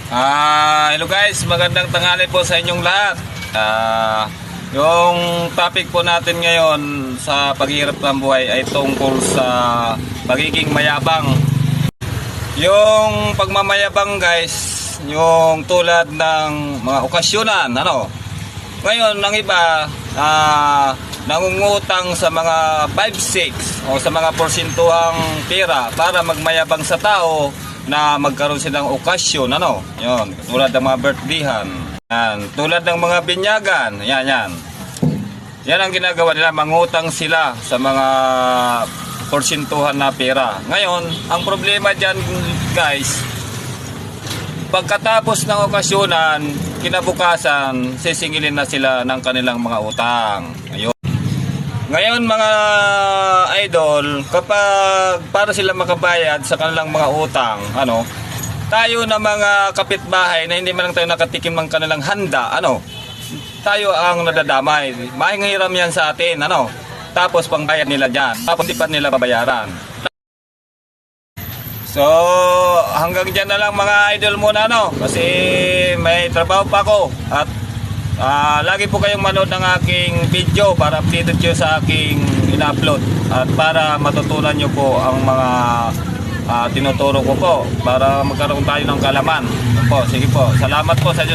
Hello guys, magandang tanghali po sa inyong lahat. Yung topic po natin ngayon sa paghihirap ng buhay ay tungkol sa pagiging mayabang. Yung pagmamayabang guys, yung tulad ng mga okasyonan, Ngayon, ang iba, nangungutang sa mga 5-6 o sa mga porsintuhang pera para magmayabang sa tao na magkaroon silang okasyon, Yun, tulad ng mga birthdayhan. Yan, tulad ng mga binyagan, yan. Yan ang ginagawa nila, mangutang sila sa mga porsintuhan na pera. Ngayon, ang problema dyan, guys, pagkatapos ng okasyonan, kinabukasan, sisingilin na sila ng kanilang mga utang. Ayun. Ngayon mga idol, kapag para sila makabayad sa kanilang mga utang, tayo na mga kapitbahay na hindi man lang tayo nakatikim ng kanilang handa, tayo ang nadadamay. Mahingiram yan sa atin, Tapos pangbayad nila dyan, tapos di pa nila babayaran. So, hanggang dyan na lang mga idol muna, kasi may trabaho pa ako at lagi po kayong manood ng aking video para updated kayo sa aking ina-upload at para matutunan nyo po ang mga tinuturo ko po para magkaroon tayo ng kalaman. Sige po, salamat po sa Diyos.